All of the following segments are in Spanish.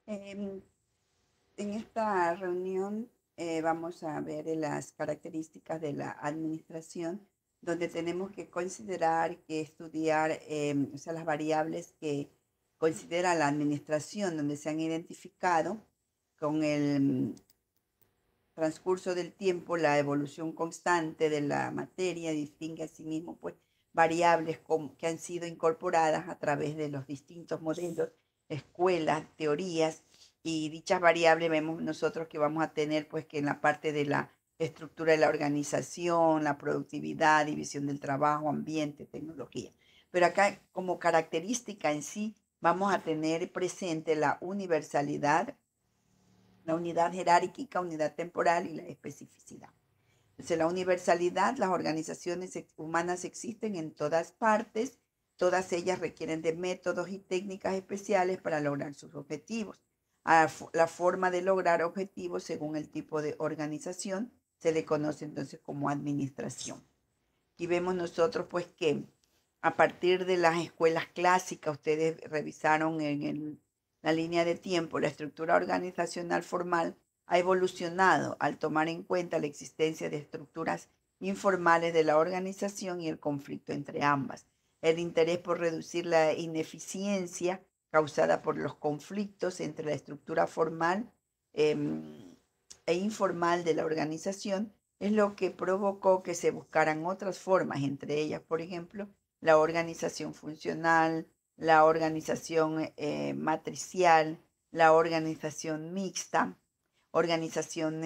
Em, en esta reunión vamos a ver las características de la administración, donde tenemos que considerar, que estudiar, o sea, las variables que considera la administración, donde se han identificado con el transcurso del tiempo, la evolución constante de la materia, distingue asimismo pues variables que han sido incorporadas a través de los distintos modelos, escuelas, teorías, y dichas variables vemos nosotros que vamos a tener pues que en la parte de la estructura de la organización, la productividad, división del trabajo, ambiente, tecnología. Pero acá como característica en sí vamos a tener presente la universalidad, la unidad jerárquica, unidad temporal y la especificidad. Entonces, la universalidad, las organizaciones humanas existen en todas partes, todas ellas requieren de métodos y técnicas especiales para lograr sus objetivos. A la forma de lograr objetivos según el tipo de organización se le conoce entonces como administración. Y vemos nosotros pues que a partir de las escuelas clásicas, ustedes revisaron la línea de tiempo, la estructura organizacional formal ha evolucionado al tomar en cuenta la existencia de estructuras informales de la organización y el conflicto entre ambas. El interés por reducir la ineficiencia causada por los conflictos entre la estructura formal eh, e informal de la organización es lo que provocó que se buscaran otras formas, entre ellas, por ejemplo, la organización funcional, la organización matricial, la organización mixta, organización,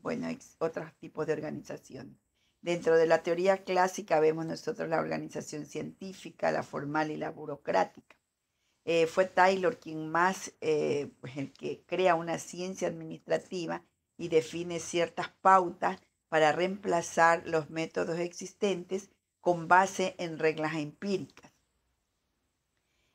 bueno, otros tipos de organización. Dentro de la teoría clásica vemos nosotros la organización científica, la formal y la burocrática. Fue Taylor quien más, pues el que crea una ciencia administrativa y define ciertas pautas para reemplazar los métodos existentes con base en reglas empíricas.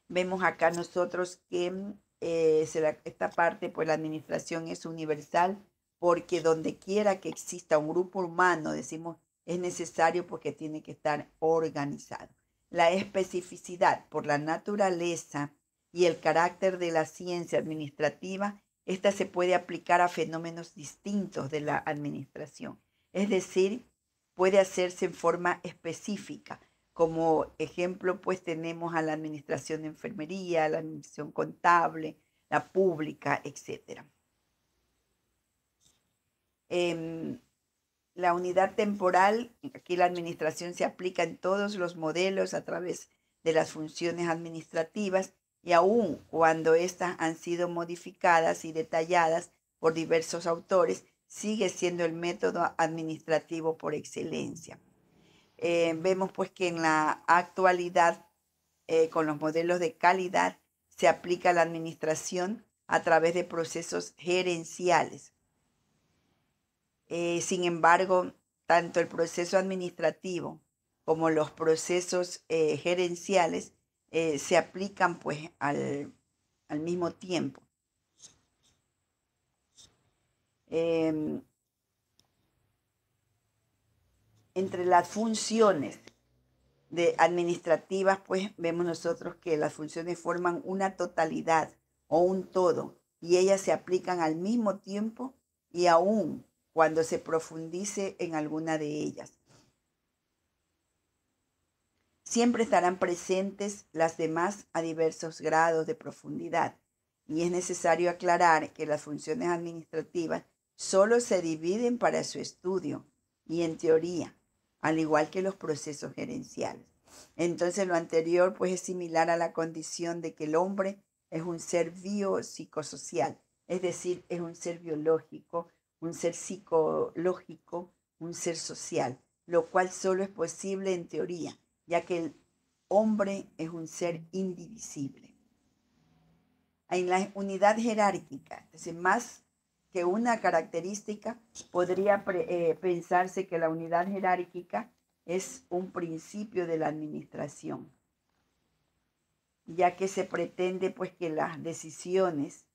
Vemos acá nosotros que esta parte, pues la administración es universal porque donde quiera que exista un grupo humano, decimos, es necesario porque tiene que estar organizado. La especificidad por la naturaleza y el carácter de la ciencia administrativa, esta se puede aplicar a fenómenos distintos de la administración. Es decir, puede hacerse en forma específica. Como ejemplo, pues tenemos a la administración de enfermería, la administración contable, la pública, etcétera. Eh, la unidad temporal, aquí la administración se aplica en todos los modelos a través de las funciones administrativas y aun cuando éstas han sido modificadas y detalladas por diversos autores, sigue siendo el método administrativo por excelencia. Vemos pues que en la actualidad, con los modelos de calidad, se aplica la administración a través de procesos gerenciales. Sin embargo, tanto el proceso administrativo como los procesos gerenciales se aplican pues al mismo tiempo. Eh, entre las funciones administrativas, pues vemos nosotros que las funciones forman una totalidad o un todo y ellas se aplican al mismo tiempo y aún cuando se profundice en alguna de ellas. Siempre estarán presentes las demás a diversos grados de profundidad y es necesario aclarar que las funciones administrativas solo se dividen para su estudio y en teoría, al igual que los procesos gerenciales. Entonces lo anterior pues es similar a la condición de que el hombre es un ser biopsicosocial, es decir, es un ser biológico, un ser psicológico, un ser social, lo cual solo es posible en teoría, ya que el hombre es un ser indivisible. En la unidad jerárquica, entonces más que una característica, podría pensarse que la unidad jerárquica es un principio de la administración, ya que se pretende pues que las decisiones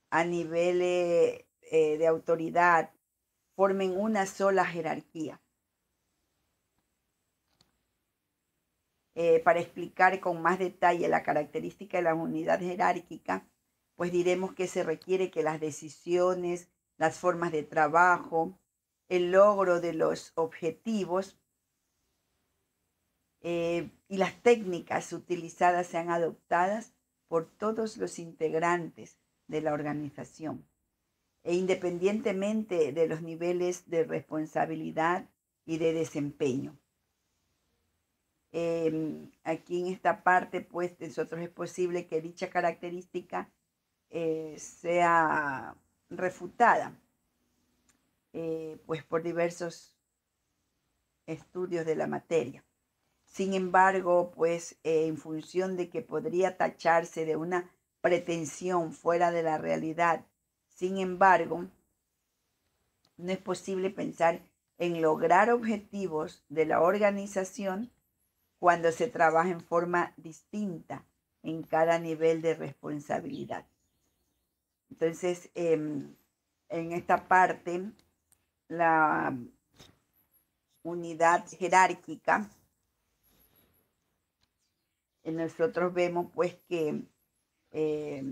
a nivel de autoridad formen una sola jerarquía. Para explicar con más detalle la característica de la unidad jerárquica, pues diremos que se requiere que las decisiones, las formas de trabajo, el logro de los objetivos y las técnicas utilizadas sean adoptadas por todos los integrantes de la organización e independientemente de los niveles de responsabilidad y de desempeño. Aquí en esta parte, pues, nosotros es posible que dicha característica sea refutada, pues, por diversos estudios de la materia. Sin embargo, pues, en función de que podría tacharse de una pretensión fuera de la realidad, sin embargo, no es posible pensar en lograr objetivos de la organización cuando se trabaja en forma distinta en cada nivel de responsabilidad. Entonces, en esta parte, la unidad jerárquica, nosotros vemos pues que eh,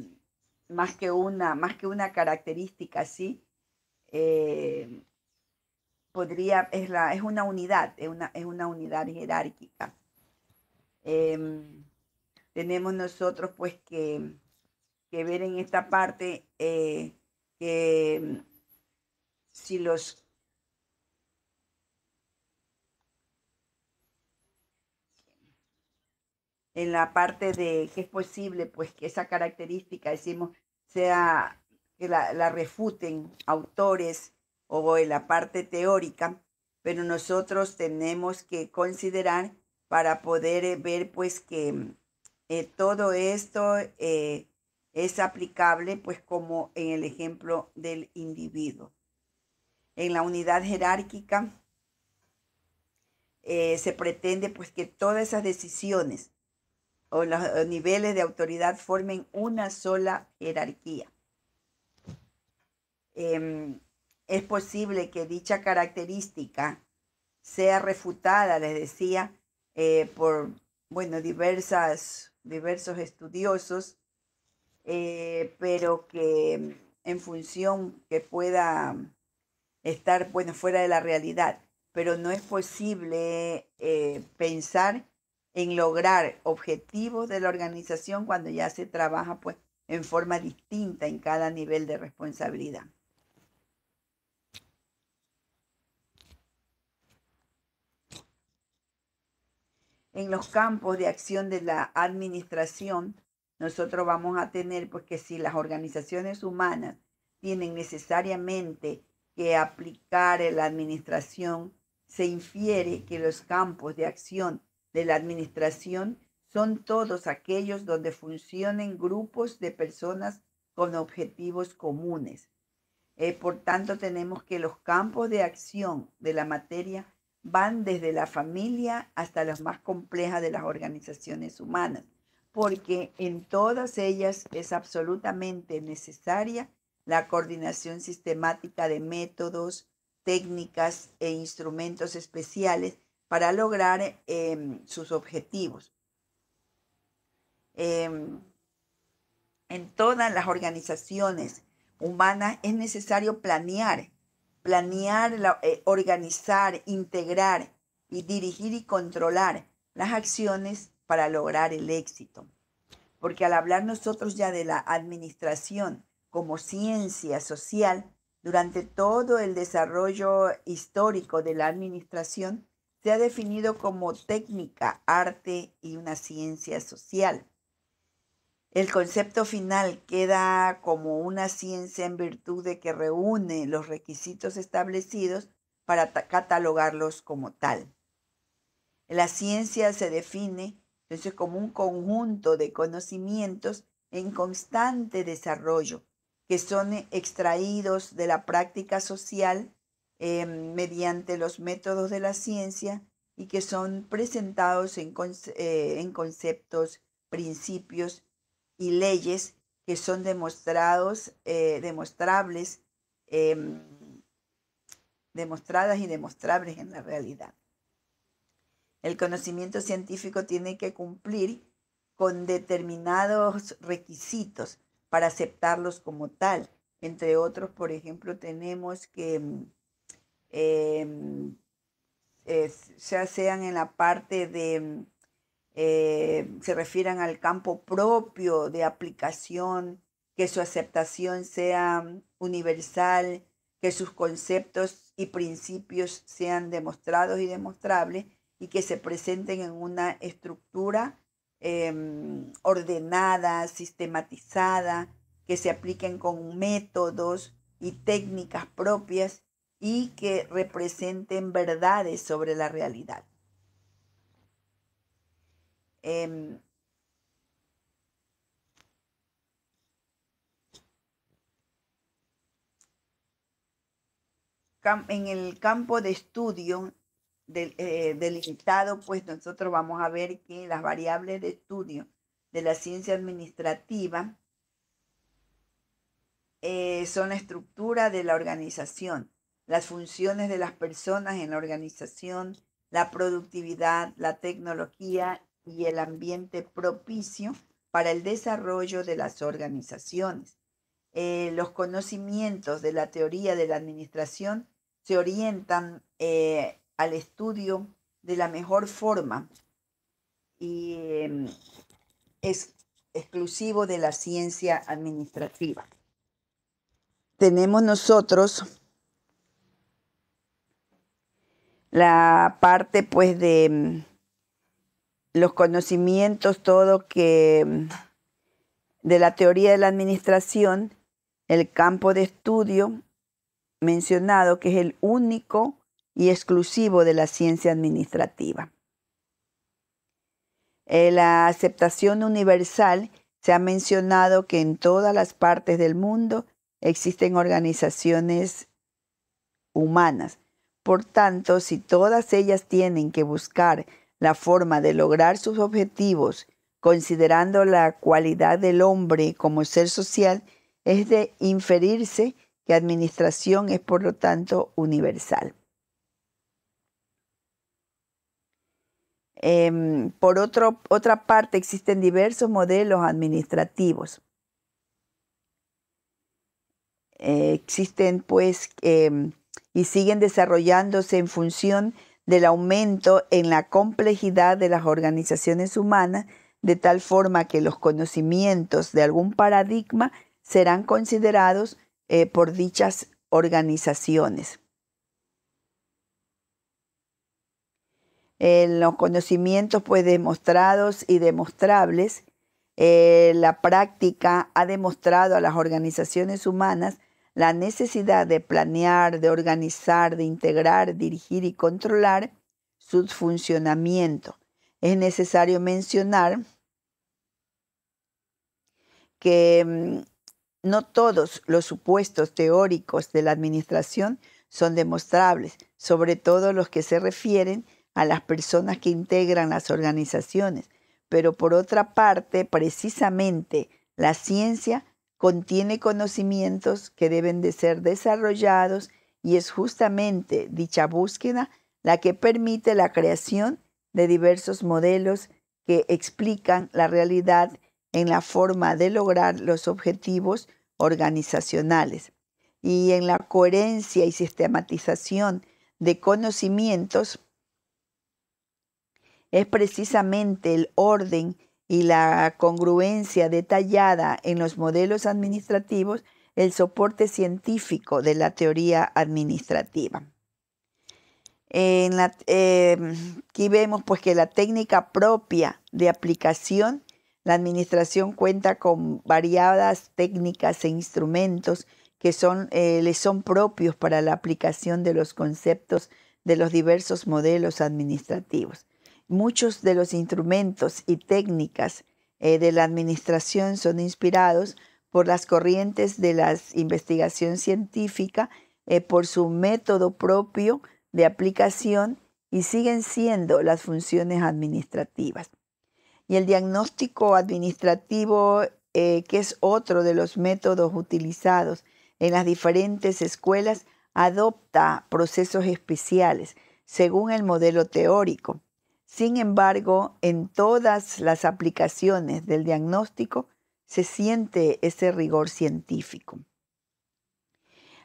más que una característica así, eh, es una unidad, es una unidad jerárquica. Tenemos nosotros pues que ver en esta parte que si los en la parte de que es posible pues que esa característica decimos sea que la refuten autores o en la parte teórica, pero nosotros tenemos que considerar para poder ver pues que todo esto es aplicable pues como en el ejemplo del individuo. En la unidad jerárquica se pretende pues que todas esas decisiones o los niveles de autoridad formen una sola jerarquía. Es posible que dicha característica sea refutada, les decía, por bueno, diversos estudiosos, pero que en función que pueda estar bueno, fuera de la realidad, pero no es posible pensar en lograr objetivos de la organización cuando ya se trabaja pues en forma distinta en cada nivel de responsabilidad. En los campos de acción de la administración, nosotros vamos a tener pues que si las organizaciones humanas tienen necesariamente que aplicar la administración, se infiere que los campos de acción de la administración son todos aquellos donde funcionen grupos de personas con objetivos comunes. Por tanto, tenemos que los campos de acción de la materia van desde la familia hasta las más complejas de las organizaciones humanas, porque en todas ellas es absolutamente necesaria la coordinación sistemática de métodos, técnicas e instrumentos especiales para lograr sus objetivos. Em, en todas las organizaciones humanas es necesario planear, organizar, integrar y dirigir y controlar las acciones para lograr el éxito. Porque al hablar nosotros ya de la administración como ciencia social, durante todo el desarrollo histórico de la administración, se ha definido como técnica, arte y una ciencia social. El concepto final queda como una ciencia en virtud de que reúne los requisitos establecidos para catalogarlos como tal. La ciencia se define entonces como un conjunto de conocimientos en constante desarrollo que son extraídos de la práctica social mediante los métodos de la ciencia y que son presentados en conceptos, principios y leyes que son demostrables, em, demostradas y demostrables en la realidad. El conocimiento científico tiene que cumplir con determinados requisitos para aceptarlos como tal. Entre otros, por ejemplo, tenemos que em, ya sean en la parte de, se refieran al campo propio de aplicación, que su aceptación sea universal, que sus conceptos y principios sean demostrados y demostrables y que se presenten en una estructura ordenada, sistematizada, que se apliquen con métodos y técnicas propias y que representen verdades sobre la realidad. Em, en el campo de estudio delimitado, pues nosotros vamos a ver que las variables de estudio de la ciencia administrativa son la estructura de la organización, las funciones de las personas en la organización, la productividad, la tecnología y el ambiente propicio para el desarrollo de las organizaciones. Los conocimientos de la teoría de la administración se orientan al estudio de la mejor forma y es exclusivo de la ciencia administrativa. Tenemos nosotros la parte pues de los conocimientos, todo que de la teoría de la administración, el campo de estudio mencionado, que es el único y exclusivo de la ciencia administrativa. La aceptación universal, se ha mencionado que en todas las partes del mundo existen organizaciones humanas. Por tanto, si todas ellas tienen que buscar la forma de lograr sus objetivos, considerando la cualidad del hombre como ser social, es de inferirse que administración es, por lo tanto, universal. Por otra parte, existen diversos modelos administrativos. Existen, pues, y siguen desarrollándose en función del aumento en la complejidad de las organizaciones humanas, de tal forma que los conocimientos de algún paradigma serán considerados por dichas organizaciones. Los conocimientos pues demostrados y demostrables, la práctica ha demostrado a las organizaciones humanas la necesidad de planear, de organizar, de integrar, dirigir y controlar su funcionamiento. Es necesario mencionar que no todos los supuestos teóricos de la administración son demostrables, sobre todo los que se refieren a las personas que integran las organizaciones. Pero por otra parte, precisamente la ciencia contiene conocimientos que deben de ser desarrollados y es justamente dicha búsqueda la que permite la creación de diversos modelos que explican la realidad en la forma de lograr los objetivos organizacionales. Y en la coherencia y sistematización de conocimientos es precisamente el orden y la congruencia detallada en los modelos administrativos el soporte científico de la teoría administrativa. Aquí vemos pues que la técnica propia de aplicación, la administración cuenta con variadas técnicas e instrumentos que les son propios para la aplicación de los conceptos de los diversos modelos administrativos. Muchos de los instrumentos y técnicas de la administración son inspirados por las corrientes de la investigación científica, por su método propio de aplicación y siguen siendo las funciones administrativas. Y el diagnóstico administrativo, que es otro de los métodos utilizados en las diferentes escuelas, adopta procesos especiales según el modelo teórico. Sin embargo, en todas las aplicaciones del diagnóstico se siente ese rigor científico.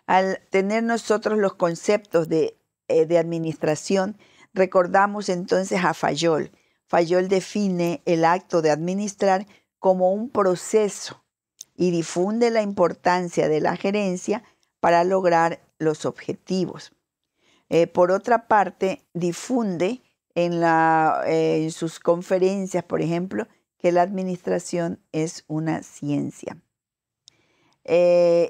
Al tener nosotros los conceptos de administración, recordamos entonces a Fayol. Fayol define el acto de administrar como un proceso y difunde la importancia de la gerencia para lograr los objetivos. Por otra parte, difunde en sus conferencias, por ejemplo, que la administración es una ciencia.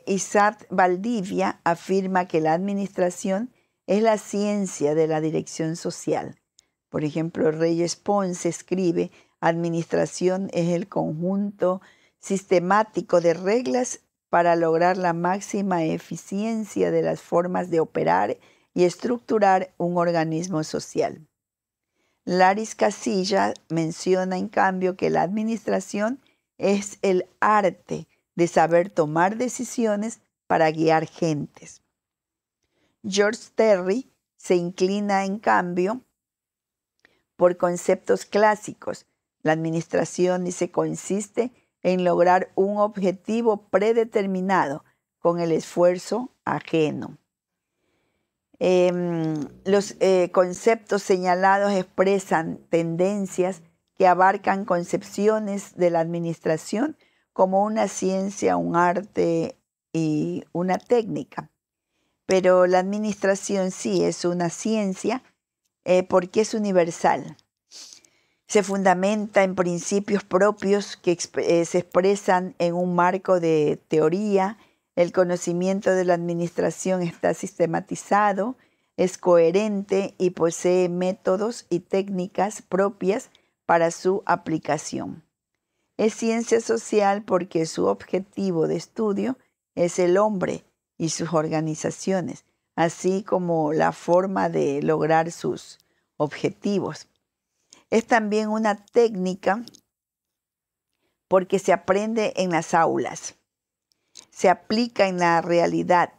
Isaac Valdivia afirma que la administración es la ciencia de la dirección social. Por ejemplo, Reyes Ponce escribe: administración es el conjunto sistemático de reglas para lograr la máxima eficiencia de las formas de operar y estructurar un organismo social. Laris Casilla menciona, en cambio, que la administración es el arte de saber tomar decisiones para guiar gentes. George Terry se inclina, en cambio, por conceptos clásicos. La administración, dice, consiste en lograr un objetivo predeterminado con el esfuerzo ajeno. Los conceptos señalados expresan tendencias que abarcan concepciones de la administración como una ciencia, un arte y una técnica. Pero la administración sí es una ciencia porque es universal. Se fundamenta en principios propios que se expresan en un marco de teoría. El conocimiento de la administración está sistematizado, es coherente y posee métodos y técnicas propias para su aplicación. Es ciencia social porque su objetivo de estudio es el hombre y sus organizaciones, así como la forma de lograr sus objetivos. Es también una técnica porque se aprende en las aulas, se aplica en la realidad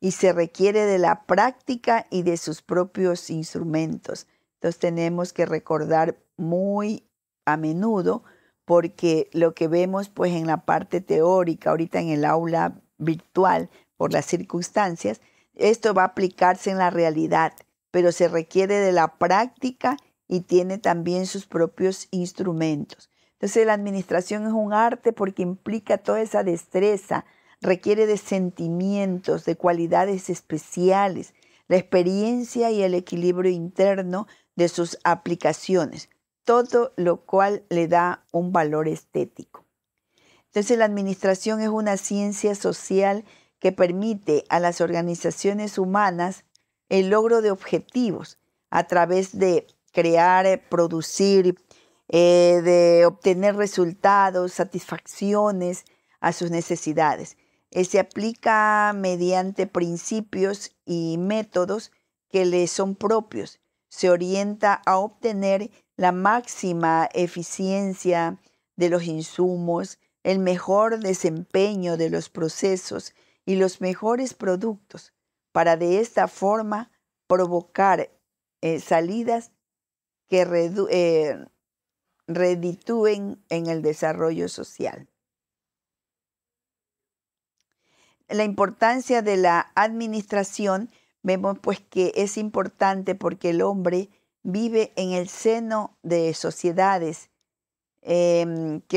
y se requiere de la práctica y de sus propios instrumentos. Entonces tenemos que recordar muy a menudo, porque lo que vemos pues en la parte teórica, ahorita en el aula virtual por las circunstancias, esto va a aplicarse en la realidad, pero se requiere de la práctica y tiene también sus propios instrumentos. Entonces la administración es un arte porque implica toda esa destreza, requiere de sentimientos, de cualidades especiales, la experiencia y el equilibrio interno de sus aplicaciones, todo lo cual le da un valor estético. Entonces la administración es una ciencia social que permite a las organizaciones humanas el logro de objetivos a través de crear, producir, de obtener resultados, satisfacciones a sus necesidades. Se aplica mediante principios y métodos que le son propios. Se orienta a obtener la máxima eficiencia de los insumos, el mejor desempeño de los procesos y los mejores productos, para de esta forma provocar salidas que reditúen en el desarrollo social. La importancia de la administración, vemos pues que es importante porque el hombre vive en el seno de sociedades que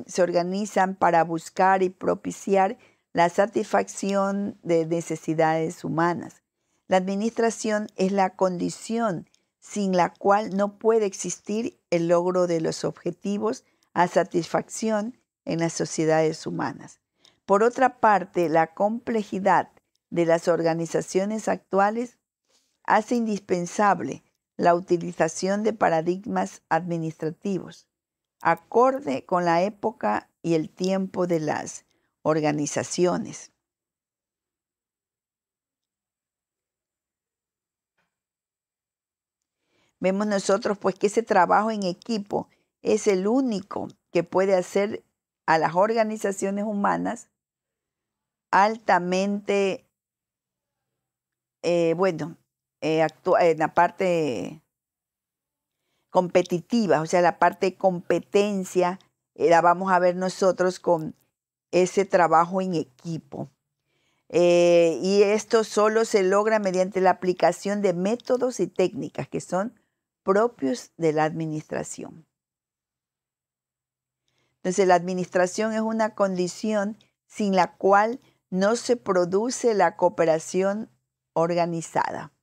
se organizan para buscar y propiciar la satisfacción de necesidades humanas. La administración es la condición sin la cual no puede existir el logro de los objetivos a satisfacción en las sociedades humanas. Por otra parte, la complejidad de las organizaciones actuales hace indispensable la utilización de paradigmas administrativos, acorde con la época y el tiempo de las organizaciones. Vemos nosotros pues que ese trabajo en equipo es el único que puede hacer a las organizaciones humanas altamente, en la parte competitiva, o sea, la parte de competencia la vamos a ver nosotros con ese trabajo en equipo. Y esto solo se logra mediante la aplicación de métodos y técnicas que son propios de la administración. Entonces, la administración es una condición sin la cual no se produce la cooperación organizada.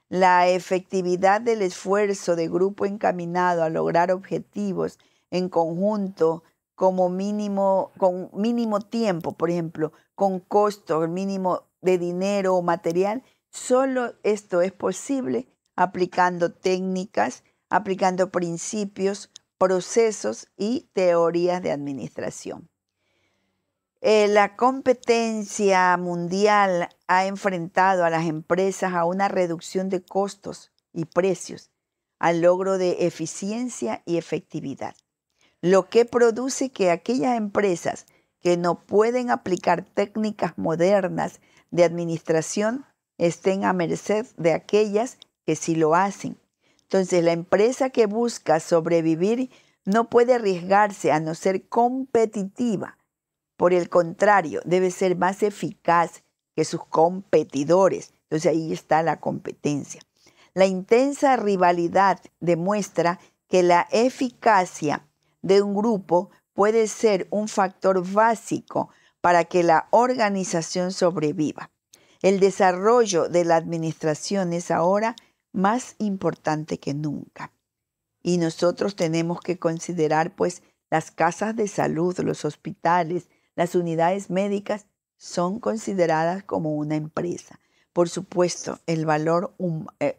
La efectividad del esfuerzo de grupo encaminado a lograr objetivos en conjunto con mínimo tiempo, por ejemplo, con costo mínimo de dinero o material, solo esto es posible aplicando técnicas, aplicando principios, procesos y teorías de administración. La competencia mundial ha enfrentado a las empresas a una reducción de costos y precios, al logro de eficiencia y efectividad, lo que produce que aquellas empresas que no pueden aplicar técnicas modernas de administración estén a merced de aquellas que sí lo hacen. Entonces, la empresa que busca sobrevivir no puede arriesgarse a no ser competitiva. Por el contrario, debe ser más eficaz que sus competidores. Entonces ahí está la competencia. La intensa rivalidad demuestra que la eficacia de un grupo puede ser un factor básico para que la organización sobreviva. El desarrollo de la administración es ahora más importante que nunca. Y nosotros tenemos que considerar, pues, las casas de salud, los hospitales, las unidades médicas son consideradas como una empresa. Por supuesto, el valor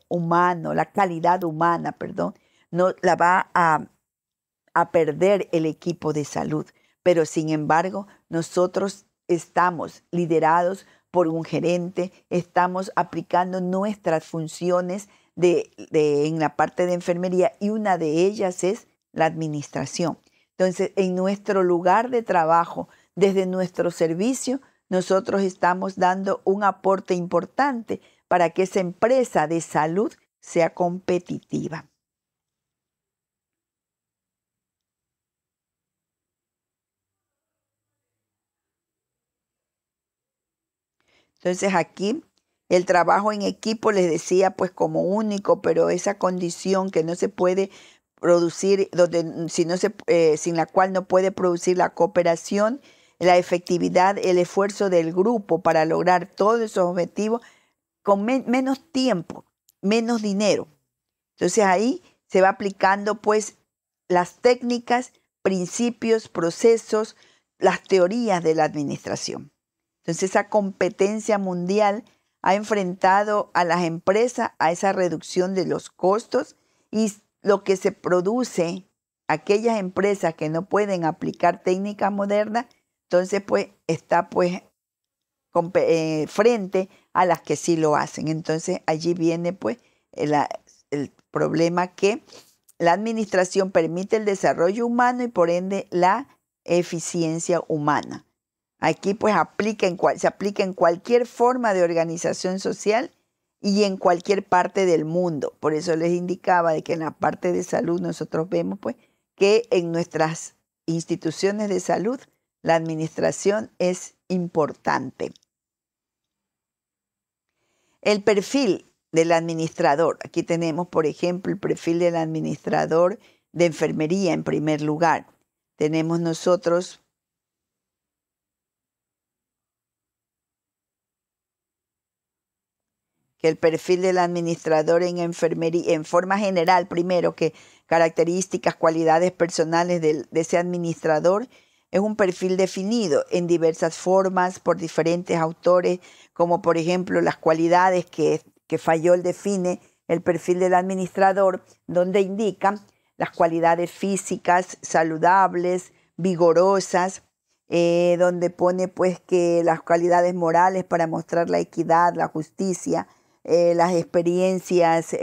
humano, la calidad humana, no la va a perder el equipo de salud. Pero sin embargo, nosotros estamos liderados por un gerente, estamos aplicando nuestras funciones en la parte de enfermería y una de ellas es la administración. Entonces, en nuestro lugar de trabajo, desde nuestro servicio, nosotros estamos dando un aporte importante para que esa empresa de salud sea competitiva. Entonces aquí el trabajo en equipo les decía pues como único, pero esa condición que no se puede producir, sin la cual no puede producir la cooperación, la efectividad, el esfuerzo del grupo para lograr todos esos objetivos con menos tiempo, menos dinero. Entonces ahí se va aplicando pues las técnicas, principios, procesos, las teorías de la administración. Entonces esa competencia mundial ha enfrentado a las empresas a esa reducción de los costos y lo que se produce, aquellas empresas que no pueden aplicar técnicas modernas, entonces pues está pues frente a las que sí lo hacen. Entonces allí viene pues el problema que la administración permite el desarrollo humano y por ende la eficiencia humana. Aquí pues se aplica en cualquier forma de organización social y en cualquier parte del mundo. Por eso les indicaba de que en la parte de salud nosotros vemos pues que en nuestras instituciones de salud la administración es importante. El perfil del administrador. Aquí tenemos, por ejemplo, el perfil del administrador de enfermería en primer lugar. Tenemos nosotros que el perfil del administrador en enfermería, en forma general, primero, que características, cualidades personales de ese administrador, es un perfil definido en diversas formas por diferentes autores, como por ejemplo las cualidades que Fayol define el perfil del administrador, donde indica las cualidades físicas saludables, vigorosas, donde pone pues que las cualidades morales para mostrar la equidad, la justicia, las experiencias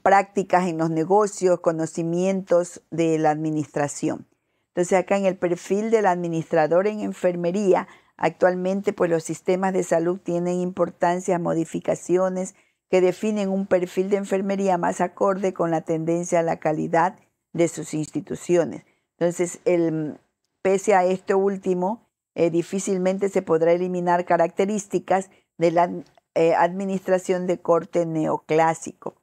prácticas en los negocios, conocimientos de la administración. Entonces acá en el perfil del administrador en enfermería, actualmente pues los sistemas de salud tienen importantes modificaciones que definen un perfil de enfermería más acorde con la tendencia a la calidad, de sus instituciones. Entonces, pese a esto último, difícilmente se podrá eliminar características de la administración de corte neoclásico.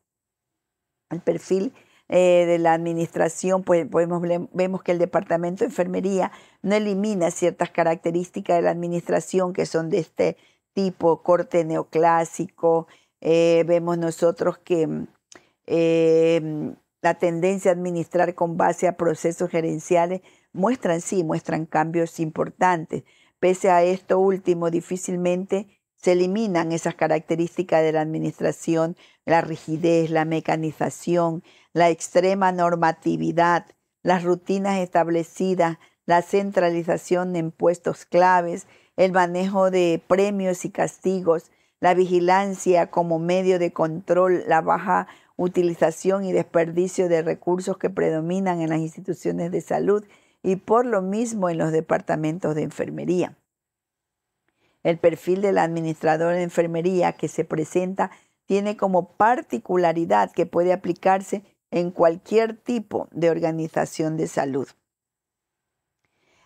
El perfil de la administración, pues vemos que el Departamento de Enfermería no elimina ciertas características de la administración que son de este tipo, corte neoclásico. Vemos nosotros que la tendencia a administrar con base a procesos gerenciales muestran cambios importantes. Pese a esto último, difícilmente se eliminan esas características de la administración, la rigidez, la mecanización, la extrema normatividad, las rutinas establecidas, la centralización en puestos claves, el manejo de premios y castigos, la vigilancia como medio de control, la baja utilización y desperdicio de recursos que predominan en las instituciones de salud y por lo mismo en los departamentos de enfermería. El perfil del administrador de enfermería que se presenta tiene como particularidad que puede aplicarse en cualquier tipo de organización de salud.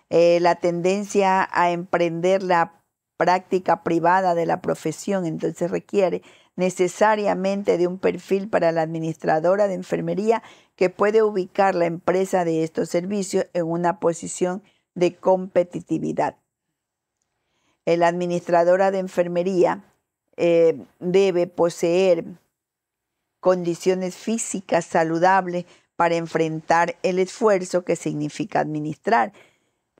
La tendencia a emprender la práctica privada de la profesión entonces requiere necesariamente de un perfil para la administradora de enfermería que puede ubicar la empresa de estos servicios en una posición de competitividad. La administradora de enfermería debe poseer condiciones físicas saludables para enfrentar el esfuerzo que significa administrar.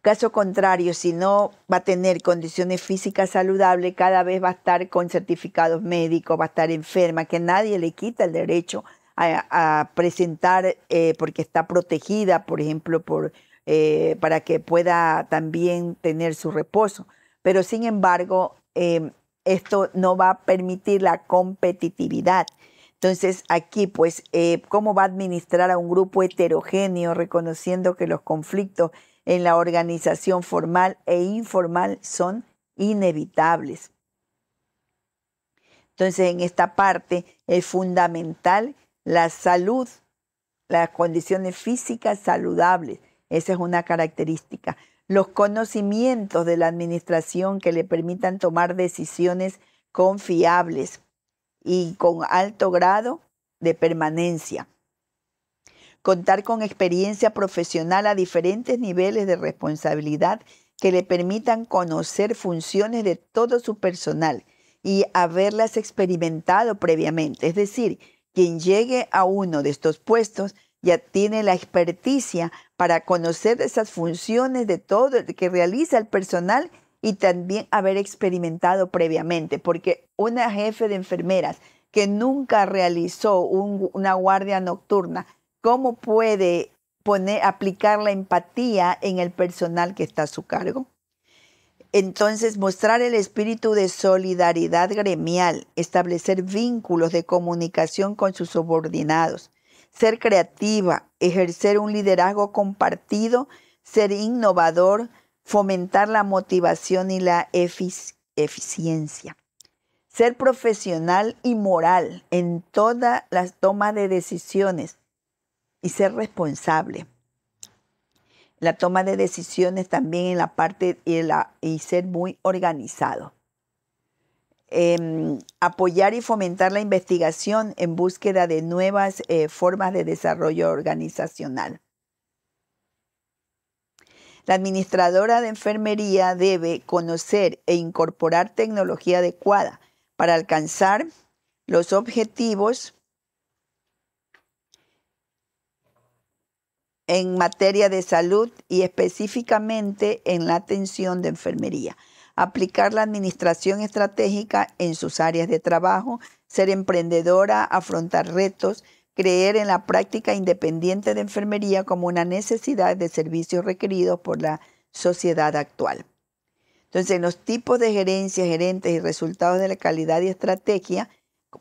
Caso contrario, si no va a tener condiciones físicas saludables, cada vez va a estar con certificados médicos, va a estar enferma, que nadie le quita el derecho a presentar porque está protegida, por ejemplo, para que pueda también tener su reposo. Pero sin embargo, esto no va a permitir la competitividad. Entonces aquí, pues, ¿cómo va a administrar a un grupo heterogéneo reconociendo que los conflictos en la organización formal e informal son inevitables? Entonces, en esta parte es fundamental la salud, las condiciones físicas saludables. Esa es una característica. Los conocimientos de la administración que le permitan tomar decisiones confiables y con alto grado de permanencia. Contar con experiencia profesional a diferentes niveles de responsabilidad que le permitan conocer funciones de todo su personal y haberlas experimentado previamente. Es decir, quien llegue a uno de estos puestos ya tiene la experticia para conocer esas funciones de todo que realiza el personal y también haber experimentado previamente, porque una jefe de enfermeras que nunca realizó una guardia nocturna, ¿cómo puede aplicar la empatía en el personal que está a su cargo? Entonces, mostrar el espíritu de solidaridad gremial, establecer vínculos de comunicación con sus subordinados, ser creativa, ejercer un liderazgo compartido, ser innovador, fomentar la motivación y la eficiencia. Ser profesional y moral en todas las tomas de decisiones y ser responsable. La toma de decisiones también en la parte y ser muy organizado. Apoyar y fomentar la investigación en búsqueda de nuevas formas de desarrollo organizacional. La administradora de enfermería debe conocer e incorporar tecnología adecuada para alcanzar los objetivos en materia de salud y específicamente en la atención de enfermería. Aplicar la administración estratégica en sus áreas de trabajo, ser emprendedora, afrontar retos, creer en la práctica independiente de enfermería como una necesidad de servicios requeridos por la sociedad actual. Entonces, en los tipos de gerencia, gerentes y resultados de la calidad y estrategia,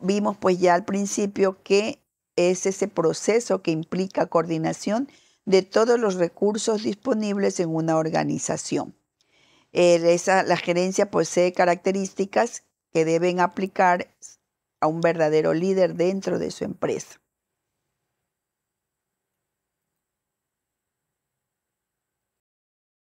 vimos pues ya al principio que es ese proceso que implica coordinación de todos los recursos disponibles en una organización. La gerencia posee características que deben aplicar a un verdadero líder dentro de su empresa.